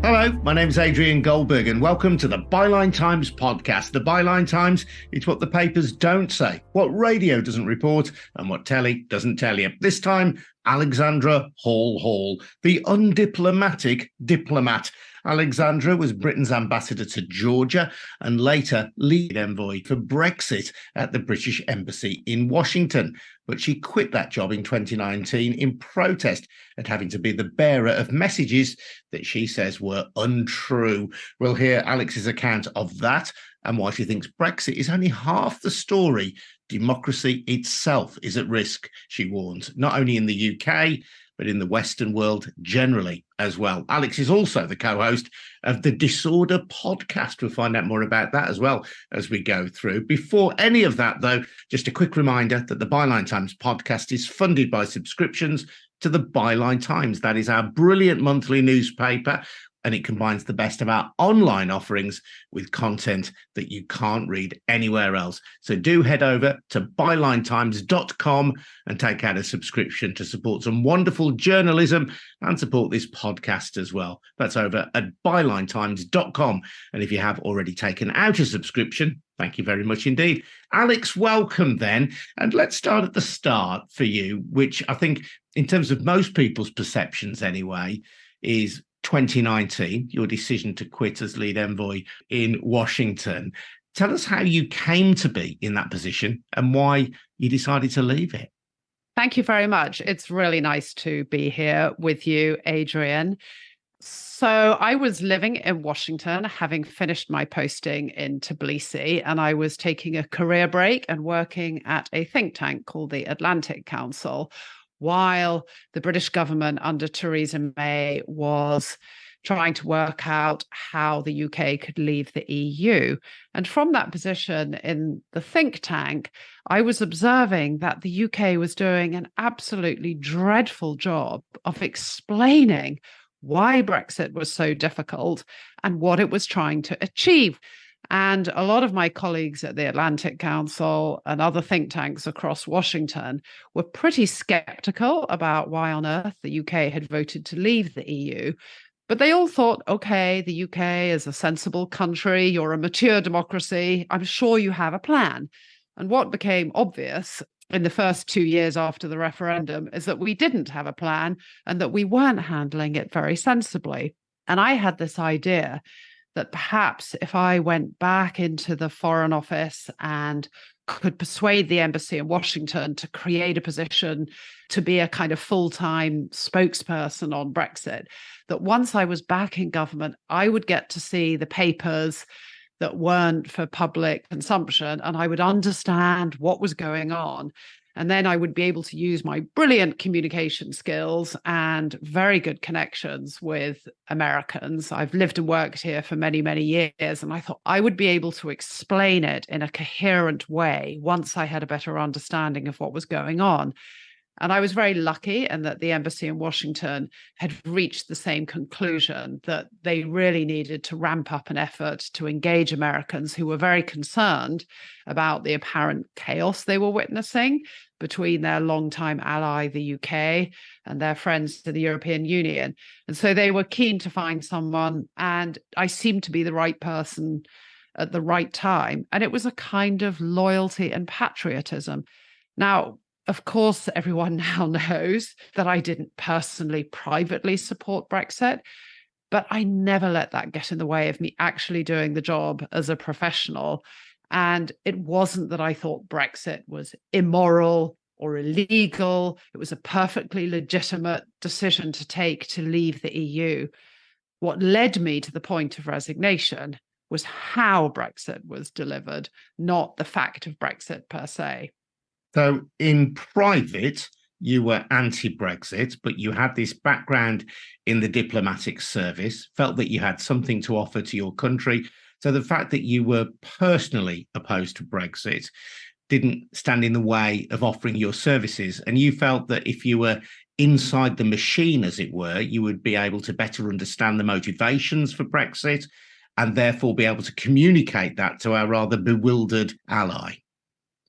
Hello, my name's Adrian Goldberg and welcome to the Byline Times podcast. The Byline Times, it's what the papers don't say, what radio doesn't report and what telly doesn't tell you. This time, Alexandra Hall Hall, the undiplomatic diplomat. Alexandra was Britain's ambassador to Georgia and later lead envoy for Brexit at the British Embassy in Washington. But she quit that job in 2019 in protest at having to be the bearer of messages that she says were untrue. We'll hear Alex's account of that and why she thinks Brexit is only half the story. Democracy itself is at risk, she warns, not only in the UK, but in the Western world generally as well. Alex is also the co-host of the Disorder podcast. We'll find out more about that as well as we go through. Before any of that, though, just a quick reminder that the Byline Times podcast is funded by subscriptions to the Byline Times. That is our brilliant monthly newspaper, and it combines the best of our online offerings with content that you can't read anywhere else. So do head over to bylinetimes.com and take out a subscription to support some wonderful journalism and support this podcast as well. That's over at bylinetimes.com. And if you have already taken out a subscription, thank you very much indeed. Alex, welcome then. And let's start at the start for you, which I think in terms of most people's perceptions anyway, is 2019, your decision to quit as lead envoy in Washington. Tell us how you came to be in that position and why you decided to leave it. Thank you very much. It's really nice to be here with you, Adrian. So I was living in Washington, having finished my posting in Tbilisi, and I was taking a career break and working at a think tank called the Atlantic Council, while the British government under Theresa May was trying to work out how the UK could leave the EU. And from that position in the think tank, I was observing that the UK was doing an absolutely dreadful job of explaining why Brexit was so difficult and what it was trying to achieve. And a lot of my colleagues at the Atlantic Council and other think tanks across Washington were pretty skeptical about why on earth the UK had voted to leave the EU. But they all thought, okay, the UK is a sensible country, you're a mature democracy, I'm sure you have a plan. And what became obvious in the first 2 years after the referendum is that we didn't have a plan and that we weren't handling it very sensibly. And I had this idea that perhaps if I went back into the Foreign Office and could persuade the embassy in Washington to create a position to be a kind of full-time spokesperson on Brexit, that once I was back in government, I would get to see the papers that weren't for public consumption, and I would understand what was going on. And then I would be able to use my brilliant communication skills and very good connections with Americans. I've lived and worked here for many, many years, and I thought I would be able to explain it in a coherent way once I had a better understanding of what was going on. And I was very lucky in that the embassy in Washington had reached the same conclusion that they really needed to ramp up an effort to engage Americans who were very concerned about the apparent chaos they were witnessing between their longtime ally, the UK, and their friends to the European Union. And so they were keen to find someone, and I seemed to be the right person at the right time. And it was a kind of loyalty and patriotism. Now, of course, everyone now knows that I didn't personally, privately support Brexit, but I never let that get in the way of me actually doing the job as a professional. And it wasn't that I thought Brexit was immoral or illegal. It was a perfectly legitimate decision to take to leave the EU. What led me to the point of resignation was how Brexit was delivered, not the fact of Brexit per se. So in private, you were anti-Brexit, but you had this background in the diplomatic service, felt that you had something to offer to your country. So the fact that you were personally opposed to Brexit didn't stand in the way of offering your services. And you felt that if you were inside the machine, as it were, you would be able to better understand the motivations for Brexit and therefore be able to communicate that to our rather bewildered ally.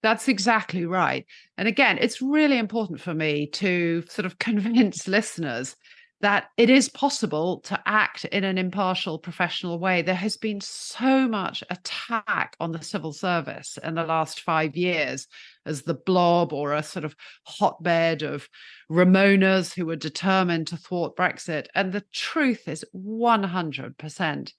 That's exactly right. And again, it's really important for me to sort of convince listeners that it is possible to act in an impartial, professional way. There has been so much attack on the civil service in the last 5 years as the blob or a sort of hotbed of Ramonas who were determined to thwart Brexit. And the truth is 100%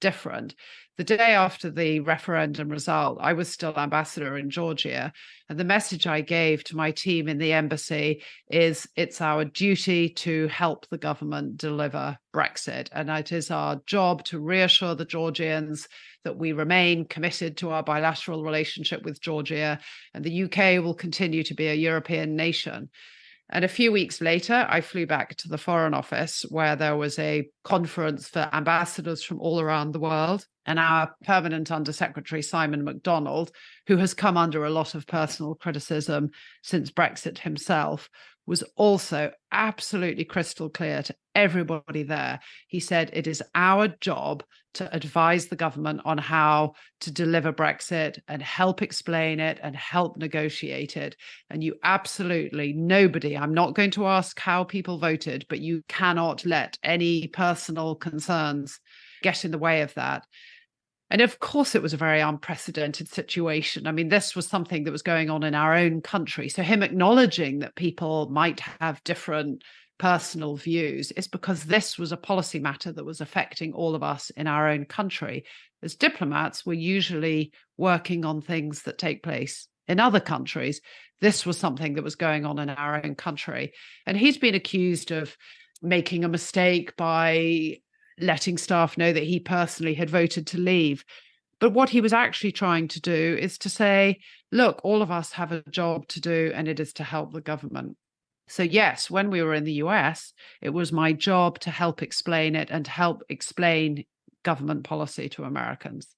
different. The day after the referendum result, I was still ambassador in Georgia. And the message I gave to my team in the embassy is it's our duty to help the government deliver Brexit. And it is our job to reassure the Georgians that we remain committed to our bilateral relationship with Georgia, and the UK will continue to be a European nation. And a few weeks later, I flew back to the Foreign Office where there was a conference for ambassadors from all around the world. And our permanent Undersecretary, Simon MacDonald, who has come under a lot of personal criticism since Brexit himself, was also absolutely crystal clear to everybody there. He said, it is our job to advise the government on how to deliver Brexit and help explain it and help negotiate it. And you absolutely, nobody, I'm not going to ask how people voted, but you cannot let any personal concerns get in the way of that. And of course, it was a very unprecedented situation. I mean, this was something that was going on in our own country. So him acknowledging that people might have different personal views is because this was a policy matter that was affecting all of us in our own country. As diplomats, we're usually working on things that take place in other countries. This was something that was going on in our own country. And he's been accused of making a mistake by letting staff know that he personally had voted to leave. But what he was actually trying to do is to say, look, all of us have a job to do, and it is to help the government. So yes, when we were in the US, it was my job to help explain it and help explain government policy to Americans.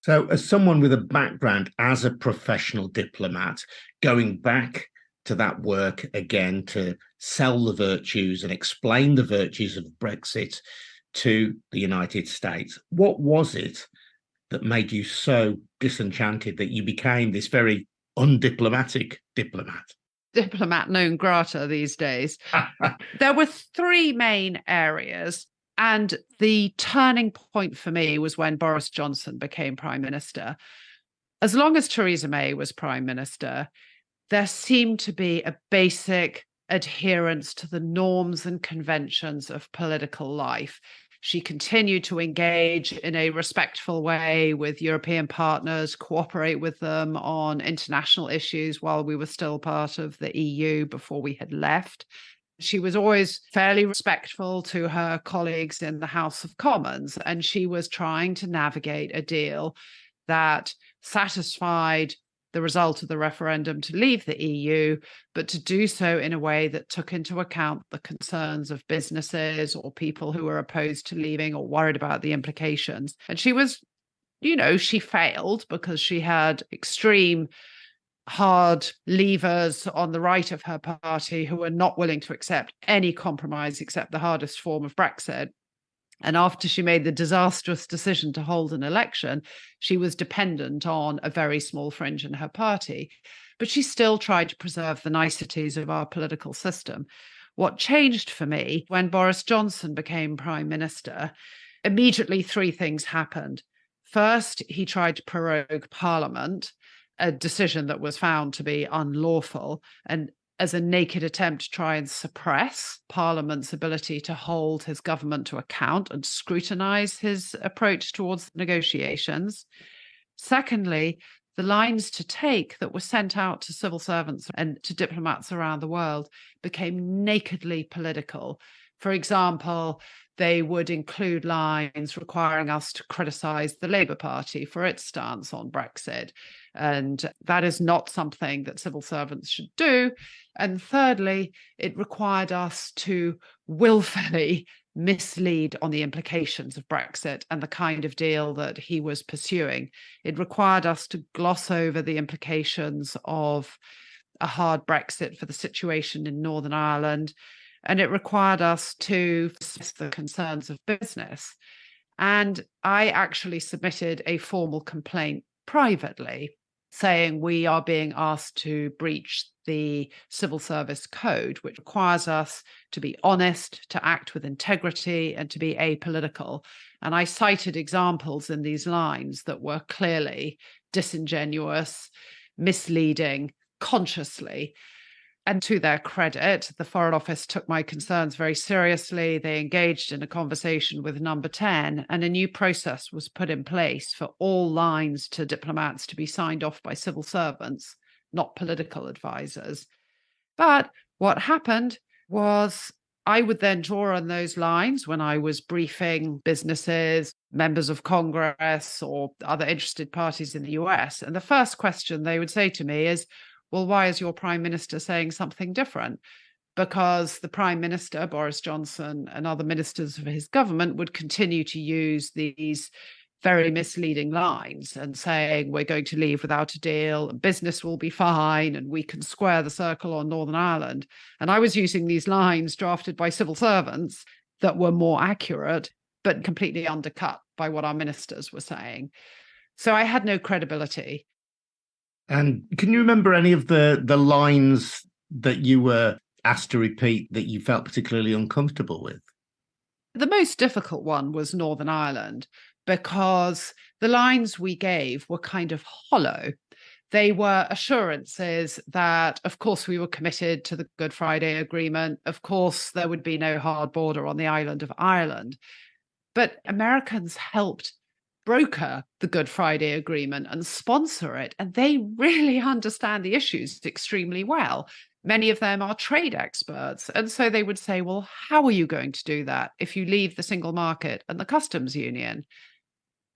So as someone with a background as a professional diplomat, going back to that work again to sell the virtues and explain the virtues of Brexit to the United States, what was it that made you so disenchanted that you became this very undiplomatic diplomat? Diplomat non grata these days. There were three main areas. And the turning point for me was when Boris Johnson became Prime Minister. As long as Theresa May was Prime Minister, there seemed to be a basic adherence to the norms and conventions of political life. She continued to engage in a respectful way with European partners, cooperate with them on international issues while we were still part of the EU before we had left. She was always fairly respectful to her colleagues in the House of Commons, and she was trying to navigate a deal that satisfied the result of the referendum to leave the EU, but to do so in a way that took into account the concerns of businesses or people who were opposed to leaving or worried about the implications. And she was, she failed because she had extreme hard levers on the right of her party who were not willing to accept any compromise except the hardest form of Brexit. And after she made the disastrous decision to hold an election, she was dependent on a very small fringe in her party. But she still tried to preserve the niceties of our political system. What changed for me when Boris Johnson became Prime Minister, immediately three things happened. First, he tried to prorogue Parliament, a decision that was found to be unlawful, and as a naked attempt to try and suppress Parliament's ability to hold his government to account and scrutinise his approach towards negotiations. Secondly, the lines to take that were sent out to civil servants and to diplomats around the world became nakedly political. For example, they would include lines requiring us to criticise the Labour Party for its stance on Brexit. And that is not something that civil servants should do. And thirdly, it required us to willfully mislead on the implications of Brexit and the kind of deal that he was pursuing. It required us to gloss over the implications of a hard Brexit for the situation in Northern Ireland. And it required us to face the concerns of business. And I actually submitted a formal complaint privately saying we are being asked to breach the civil service code, which requires us to be honest, to act with integrity, and to be apolitical. And I cited examples in these lines that were clearly disingenuous, misleading, consciously. And to their credit, the Foreign Office took my concerns very seriously. They engaged in a conversation with Number 10, and a new process was put in place for all lines to diplomats to be signed off by civil servants, not political advisors. But what happened was I would then draw on those lines when I was briefing businesses, members of Congress, or other interested parties in the US. And the first question they would say to me is, well, why is your prime minister saying something different? Because the prime minister, Boris Johnson, and other ministers of his government would continue to use these very misleading lines and saying we're going to leave without a deal and business will be fine and we can square the circle on Northern Ireland. And I was using these lines drafted by civil servants that were more accurate, but completely undercut by what our ministers were saying. So I had no credibility. And can you remember any of the lines that you were asked to repeat that you felt particularly uncomfortable with? The most difficult one was Northern Ireland, because the lines we gave were kind of hollow. They were assurances that, of course, we were committed to the Good Friday Agreement. Of course, there would be no hard border on the island of Ireland. But Americans helped broker the Good Friday Agreement and sponsor it, and they really understand the issues extremely well. Many of them are trade experts. And so they would say, well, how are you going to do that if you leave the single market and the customs union?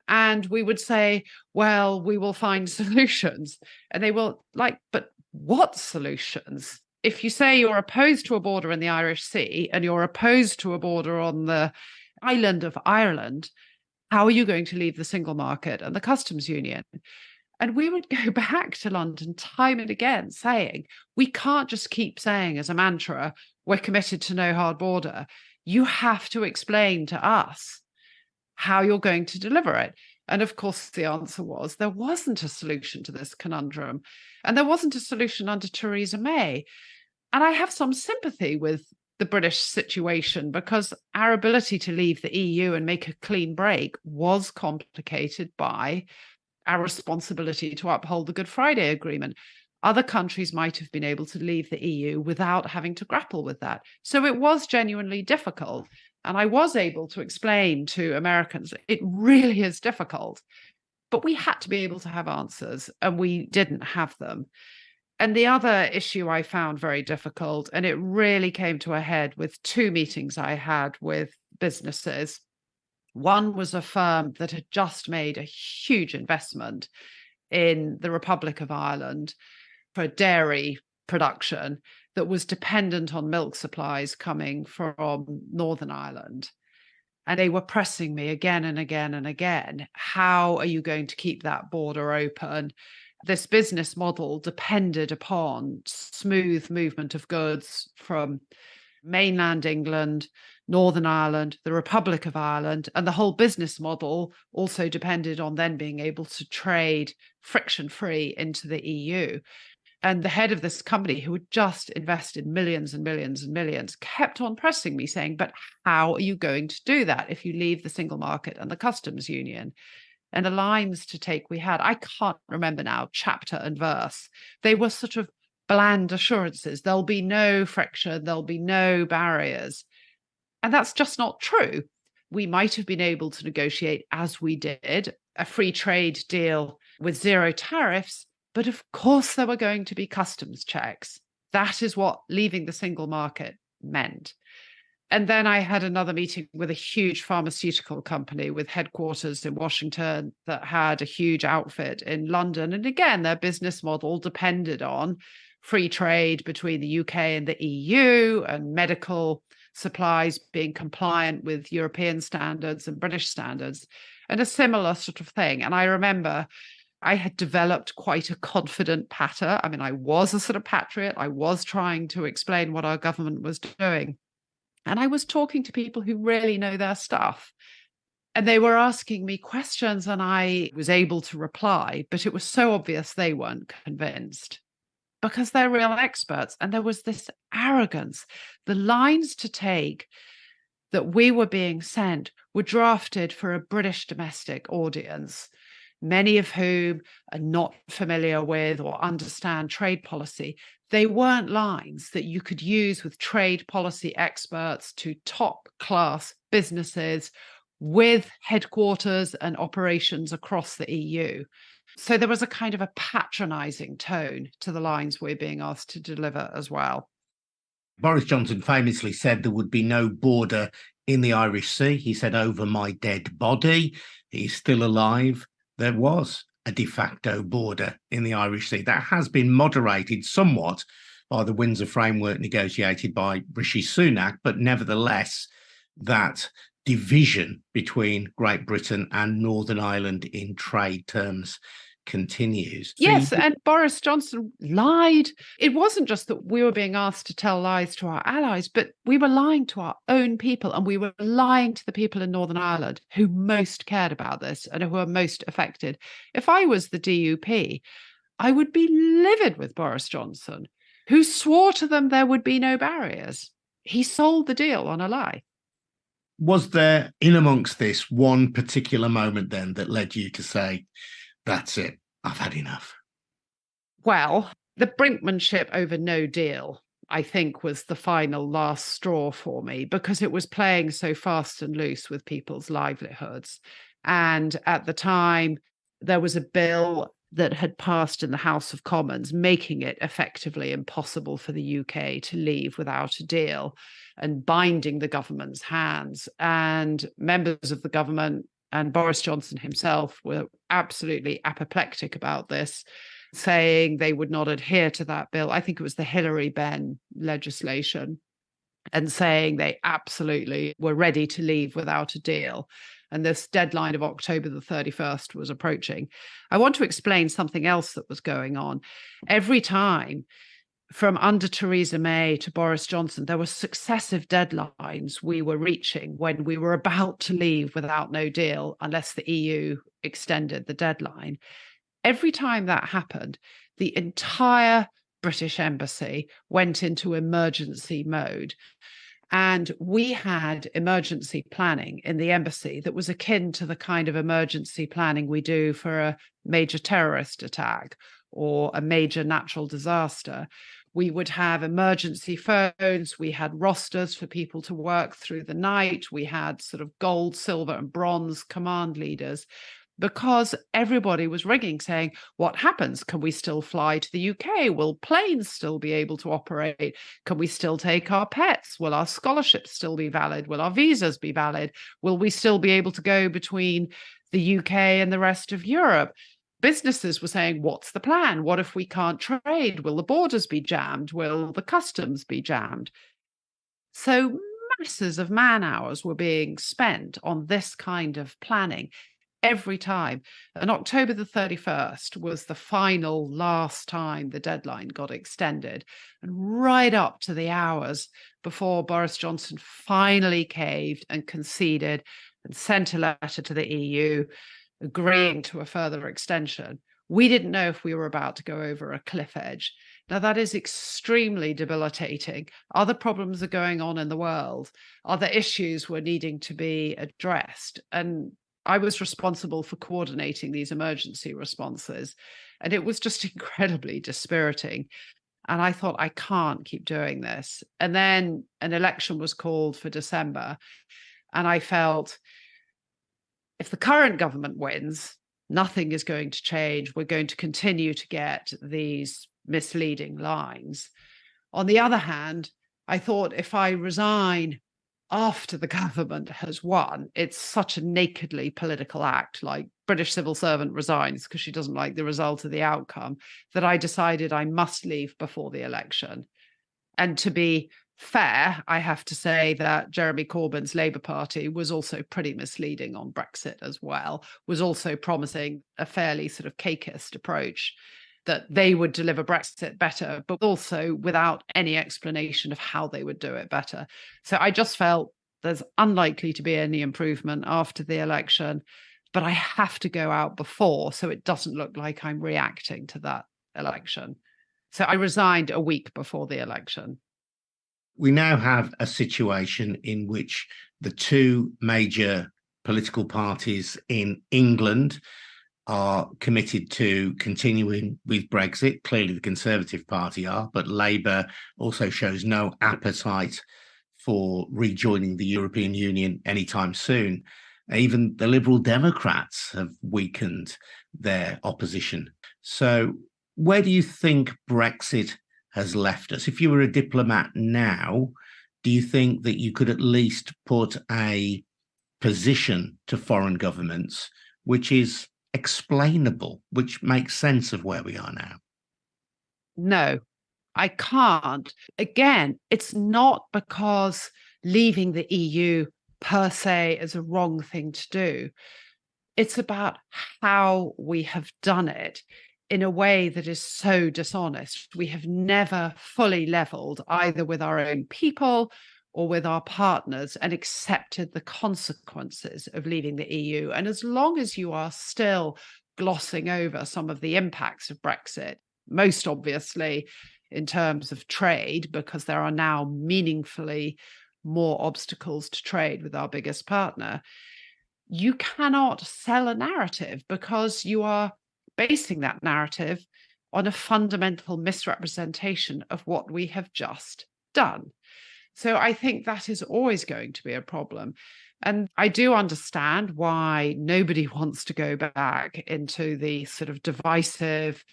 And we would say, well, we will find solutions. And they will but what solutions? If you say you're opposed to a border in the Irish Sea and you're opposed to a border on the island of Ireland, how are you going to leave the single market and the customs union? And we would go back to London time and again saying, we can't just keep saying as a mantra, we're committed to no hard border. You have to explain to us how you're going to deliver it. And of course, the answer was there wasn't a solution to this conundrum. And there wasn't a solution under Theresa May. And I have some sympathy with the British situation because our ability to leave the EU and make a clean break was complicated by our responsibility to uphold the Good Friday Agreement. Other countries might have been able to leave the EU without having to grapple with that. So it was genuinely difficult. And I was able to explain to Americans, it really is difficult. But we had to be able to have answers, and we didn't have them. And the other issue I found very difficult, and it really came to a head with two meetings I had with businesses. One was a firm that had just made a huge investment in the Republic of Ireland for dairy production that was dependent on milk supplies coming from Northern Ireland. And they were pressing me again and again and again. How are you going to keep that border open? This business model depended upon smooth movement of goods from mainland England, Northern Ireland, the Republic of Ireland, and the whole business model also depended on then being able to trade friction-free into the EU. And the head of this company, who had just invested millions and millions and millions, kept on pressing me saying, but how are you going to do that if you leave the single market and the customs union? And the lines to take we had, I can't remember now, chapter and verse. They were sort of bland assurances. There'll be no friction, there'll be no barriers. And that's just not true. We might have been able to negotiate, as we did, a free trade deal with zero tariffs, but of course there were going to be customs checks. That is what leaving the single market meant. And then I had another meeting with a huge pharmaceutical company with headquarters in Washington that had a huge outfit in London. And again, their business model depended on free trade between the UK and the EU and medical supplies being compliant with European standards and British standards, and a similar sort of thing. And I remember I had developed quite a confident patter. I mean, I was a sort of patriot. I was trying to explain what our government was doing. And I was talking to people who really know their stuff. And they were asking me questions and I was able to reply, but it was so obvious they weren't convinced because they're real experts. And there was this arrogance. The lines to take that we were being sent were drafted for a British domestic audience, many of whom are not familiar with or understand trade policy. They weren't lines that you could use with trade policy experts to top class businesses with headquarters and operations across the EU. So there was a kind of a patronizing tone to the lines we're being asked to deliver as well. Boris Johnson famously said there would be no border in the Irish Sea. He said, over my dead body. He's still alive. There was a de facto border in the Irish Sea. That has been moderated somewhat by the Windsor Framework negotiated by Rishi Sunak, but nevertheless, that division between Great Britain and Northern Ireland in trade terms continues. Yes, and Boris Johnson lied. It wasn't just that we were being asked to tell lies to our allies, but we were lying to our own people, and we were lying to the people in Northern Ireland who most cared about this and who are most affected. If I was the DUP, I would be livid with Boris Johnson, who swore to them there would be no barriers. He sold the deal on a lie. Was there, in amongst this, one particular moment then that led you to say, that's it, I've had enough? Well, the brinkmanship over no deal, I think, was the final last straw for me because it was playing so fast and loose with people's livelihoods. And at the time, there was a bill that had passed in the House of Commons, making it effectively impossible for the UK to leave without a deal and binding the government's hands. And members of the government and Boris Johnson himself were absolutely apoplectic about this, saying they would not adhere to that bill. I think it was the Hillary Benn legislation, and saying they absolutely were ready to leave without a deal. And this deadline of October the 31st was approaching. I want to explain something else that was going on. Every time, from under Theresa May to Boris Johnson, there were successive deadlines we were reaching when we were about to leave without no deal, unless the EU extended the deadline. Every time that happened, the entire British embassy went into emergency mode. And we had emergency planning in the embassy that was akin to the kind of emergency planning we do for a major terrorist attack or a major natural disaster. We would have emergency phones. We had rosters for people to work through the night. We had sort of gold, silver, and bronze command leaders, because everybody was ringing saying, what happens? Can we still fly to the UK? Will planes still be able to operate? Can we still take our pets? Will our scholarships still be valid? Will our visas be valid? Will we still be able to go between the UK and the rest of Europe? Businesses were saying, what's the plan? What if we can't trade? Will the borders be jammed? Will the customs be jammed? So masses of man hours were being spent on this kind of planning every time. And October the 31st was the final last time the deadline got extended. And right up to the hours before Boris Johnson finally caved and conceded and sent a letter to the EU agreeing to a further extension, we didn't know if we were about to go over a cliff edge. Now, that is extremely debilitating. Other problems are going on in the world. Other issues were needing to be addressed. And I was responsible for coordinating these emergency responses. And it was just incredibly dispiriting. And I thought, I can't keep doing this. And then an election was called for December. And I felt, if the current government wins, nothing is going to change. We're going to continue to get these misleading lines. On the other hand, I thought, if I resign after the government has won, it's such a nakedly political act, like British civil servant resigns because she doesn't like the result of the outcome, that I decided I must leave before the election. And to be fair, I have to say that Jeremy Corbyn's Labour Party was also pretty misleading on Brexit as well, was also promising a fairly sort of cakeist approach, that they would deliver Brexit better, but also without any explanation of how they would do it better. So I just felt there's unlikely to be any improvement after the election, but I have to go out before so it doesn't look like I'm reacting to that election. So I resigned a week before the election. We now have a situation in which the two major political parties in England are committed to continuing with Brexit. Clearly, the Conservative Party are, but Labour also shows no appetite for rejoining the European Union anytime soon. Even the Liberal Democrats have weakened their opposition. So where do you think Brexit has left us? If you were a diplomat now, do you think that you could at least put a position to foreign governments which is explainable, which makes sense of where we are now? No, I can't. Again, it's not because leaving the EU per se is a wrong thing to do. It's about how we have done it in a way that is so dishonest. We have never fully leveled either with our own people or with our partners and accepted the consequences of leaving the EU. And as long as you are still glossing over some of the impacts of Brexit, most obviously in terms of trade, because there are now meaningfully more obstacles to trade with our biggest partner, you cannot sell a narrative because you are basing that narrative on a fundamental misrepresentation of what we have just done. So I think that is always going to be a problem. And I do understand why nobody wants to go back into the sort of divisive,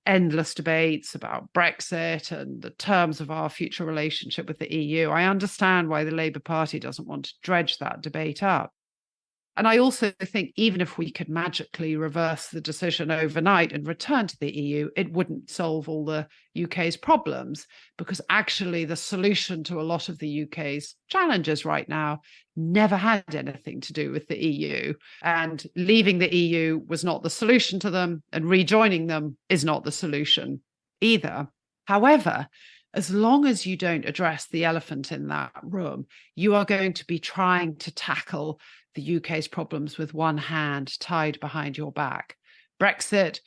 endless debates about Brexit and the terms of our future relationship with the EU. I understand why the Labour Party doesn't want to dredge that debate up. And I also think even if we could magically reverse the decision overnight and return to the EU, it wouldn't solve all the UK's problems, because actually the solution to a lot of the UK's challenges right now never had anything to do with the EU. And leaving the EU was not the solution to them, and rejoining them is not the solution either. However, as long as you don't address the elephant in that room, you are going to be trying to tackle the UK's problems with one hand tied behind your back. Brexit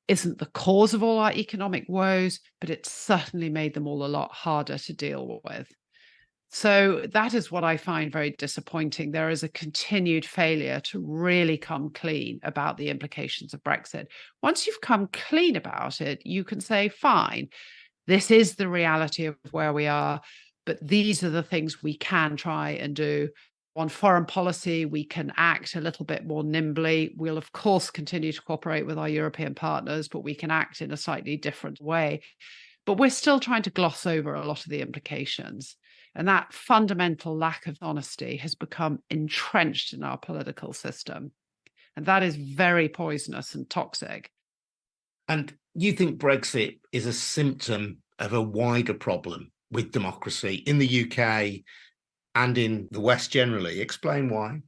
isn't the cause of all our economic woes, but it certainly made them all a lot harder to deal with. So that is what I find very disappointing. There is a continued failure to really come clean about the implications of Brexit. Once you've come clean about it, you can say, fine, this is the reality of where we are, but these are the things we can try and do. On foreign policy, we can act a little bit more nimbly. We'll, of course, continue to cooperate with our European partners, but we can act in a slightly different way. But we're still trying to gloss over a lot of the implications. And that fundamental lack of honesty has become entrenched in our political system. And that is very poisonous and toxic. And you think Brexit is a symptom of a wider problem with democracy in the UK and in the West generally? Explain why.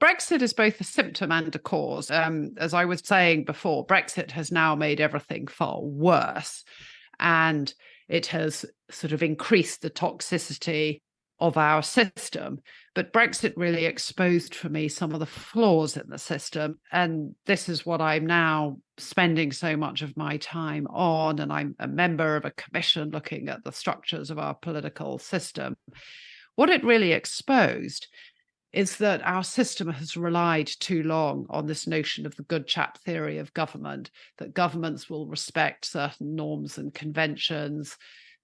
Brexit is both a symptom and a cause. As I was saying before, Brexit has now made everything far worse, and it has sort of increased the toxicity of our system. But Brexit really exposed for me some of the flaws in the system. And this is what I'm now spending so much of my time on. And I'm a member of a commission looking at the structures of our political system. What it really exposed is that our system has relied too long on this notion of the good chap theory of government, that governments will respect certain norms and conventions,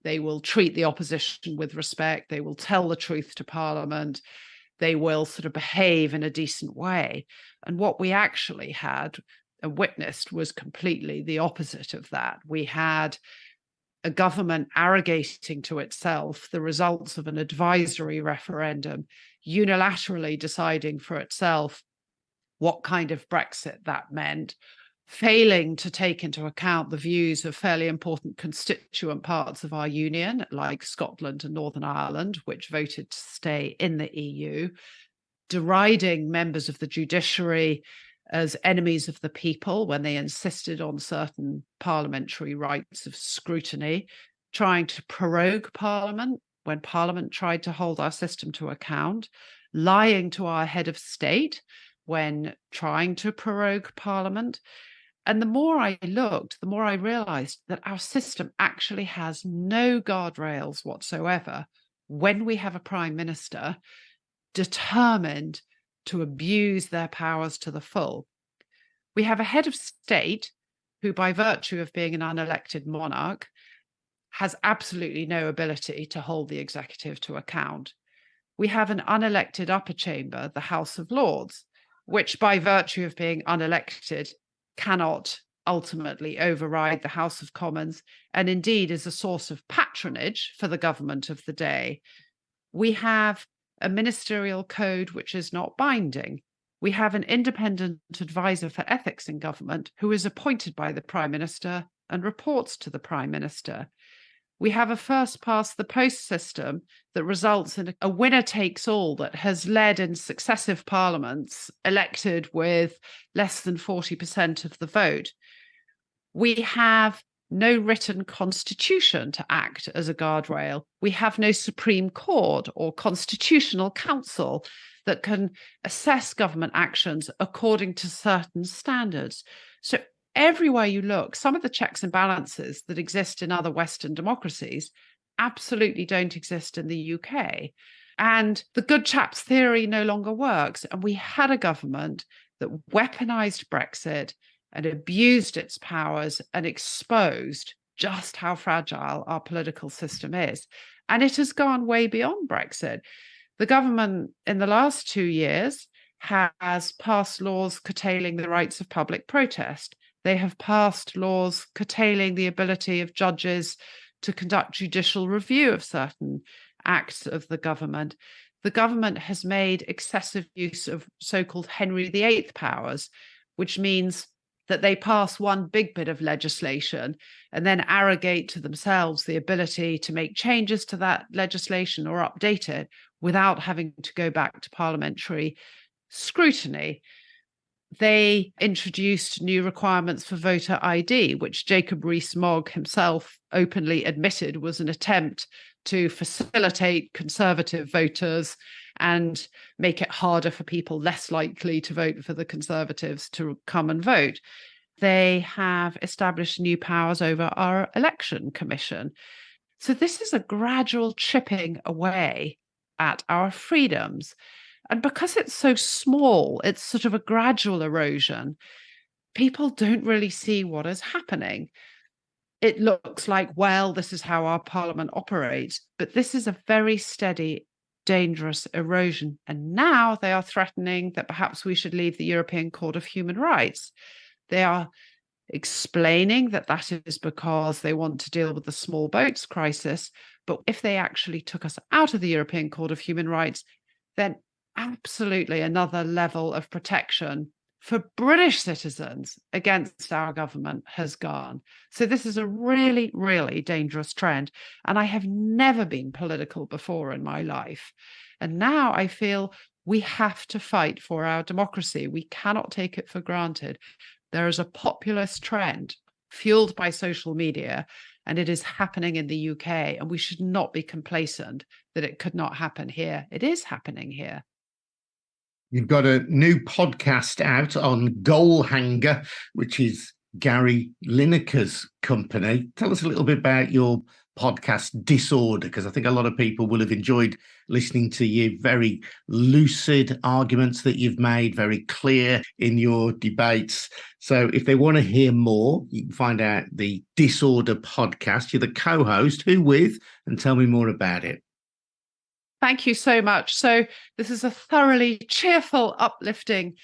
they will treat the opposition with respect, they will tell the truth to Parliament, they will sort of behave in a decent way. And what we actually had and witnessed was completely the opposite of that. We had a government arrogating to itself the results of an advisory referendum, unilaterally deciding for itself what kind of Brexit that meant, failing to take into account the views of fairly important constituent parts of our union, like Scotland and Northern Ireland, which voted to stay in the EU, deriding members of the judiciary as enemies of the people when they insisted on certain parliamentary rights of scrutiny, trying to prorogue Parliament when Parliament tried to hold our system to account, lying to our head of state when trying to prorogue Parliament. And the more I looked, the more I realized that our system actually has no guardrails whatsoever when we have a prime minister determined to abuse their powers to the full. We have a head of state who, by virtue of being an unelected monarch, has absolutely no ability to hold the executive to account. We have an unelected upper chamber, the House of Lords, which, by virtue of being unelected, cannot ultimately override the House of Commons, and indeed is a source of patronage for the government of the day. We have a ministerial code which is not binding. We have an independent advisor for ethics in government who is appointed by the Prime Minister and reports to the Prime Minister. We have a first past the post system that results in a winner takes all that has led in successive parliaments elected with less than 40% of the vote. We have no written constitution to act as a guardrail. We have no Supreme Court or Constitutional Council that can assess government actions according to certain standards. So everywhere you look, some of the checks and balances that exist in other Western democracies absolutely don't exist in the UK. And the good chaps theory no longer works. And we had a government that weaponized Brexit and abused its powers and exposed just how fragile our political system is. And it has gone way beyond Brexit. The government in the last 2 years has passed laws curtailing the rights of public protest. They have passed laws curtailing the ability of judges to conduct judicial review of certain acts of the government. The government has made excessive use of so-called Henry VIII powers, which means that they pass one big bit of legislation and then arrogate to themselves the ability to make changes to that legislation or update it without having to go back to parliamentary scrutiny. They introduced new requirements for voter ID, which Jacob Rees-Mogg himself openly admitted was an attempt to facilitate Conservative voters and make it harder for people less likely to vote for the Conservatives to come and vote. They have established new powers over our election commission. So this is a gradual chipping away at our freedoms. And because it's so small, it's sort of a gradual erosion. People don't really see what is happening. It looks like, well, this is how our parliament operates, but this is a very steady, dangerous erosion. And now they are threatening that perhaps we should leave the European Court of Human Rights. They are explaining that that is because they want to deal with the small boats crisis. But if they actually took us out of the European Court of Human Rights, then absolutely another level of protection for British citizens against our government has gone. So this is a really, really dangerous trend. And I have never been political before in my life. And now I feel we have to fight for our democracy. We cannot take it for granted. There is a populist trend fueled by social media, and it is happening in the UK. And we should not be complacent that it could not happen here. It is happening here. You've got a new podcast out on Goal Hanger, which is Gary Lineker's company. Tell us a little bit about your podcast Disorder, because I think a lot of people will have enjoyed listening to you. Very lucid arguments that you've made, very clear in your debates. So if they want to hear more, you can find out the Disorder podcast. You're the co-host. Who with? And tell me more about it. Thank you so much. So this is a thoroughly cheerful, uplifting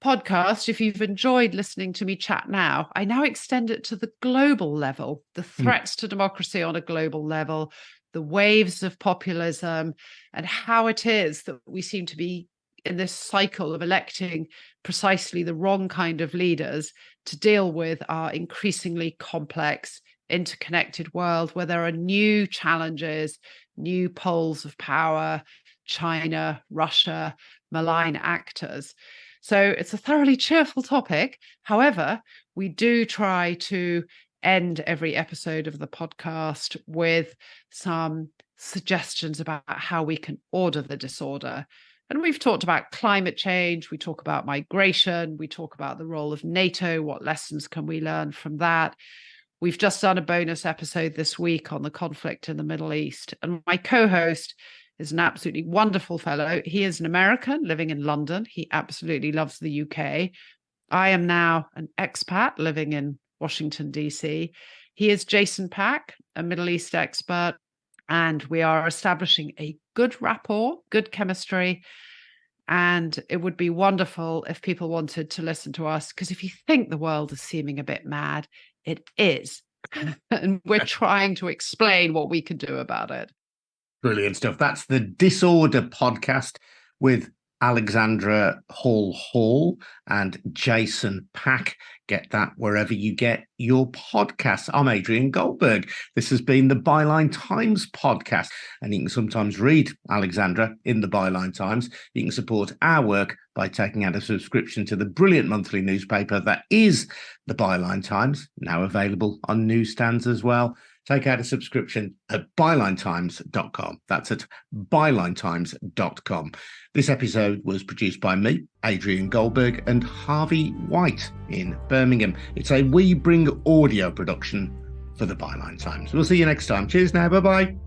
podcast. If you've enjoyed listening to me chat now, I now extend it to the global level, the threats to democracy on a global level, the waves of populism, and how it is that we seem to be in this cycle of electing precisely the wrong kind of leaders to deal with our increasingly complex, interconnected world where there are new challenges, new poles of power, China, Russia, malign actors. So it's a thoroughly cheerful topic. However, we do try to end every episode of the podcast with some suggestions about how we can order the disorder. And we've talked about climate change, we talk about migration, we talk about the role of NATO, what lessons can we learn from that. We've just done a bonus episode this week on the conflict in the Middle East. And my co-host is an absolutely wonderful fellow. He is an American living in London. He absolutely loves the UK. I am now an expat living in Washington, D.C. He is Jason Pack, a Middle East expert, and we are establishing a good rapport, good chemistry. And it would be wonderful if people wanted to listen to us, because if you think the world is seeming a bit mad, it is. And we're trying to explain what we can do about it. Brilliant stuff. That's the Disorder podcast with Alexandra Hall Hall and Jason Pack. Get that wherever you get your podcasts. I'm Adrian Goldberg. This has been the Byline Times podcast, and you can sometimes read Alexandra in the Byline Times. You can support our work by taking out a subscription to the brilliant monthly newspaper that is the Byline Times, now available on newsstands as well. Take out a subscription at bylinetimes.com. That's at bylinetimes.com. This episode was produced by me, Adrian Goldberg, and Harvey White in Birmingham. It's a We Bring audio production for the Byline Times. We'll see you next time. Cheers now. Bye-bye.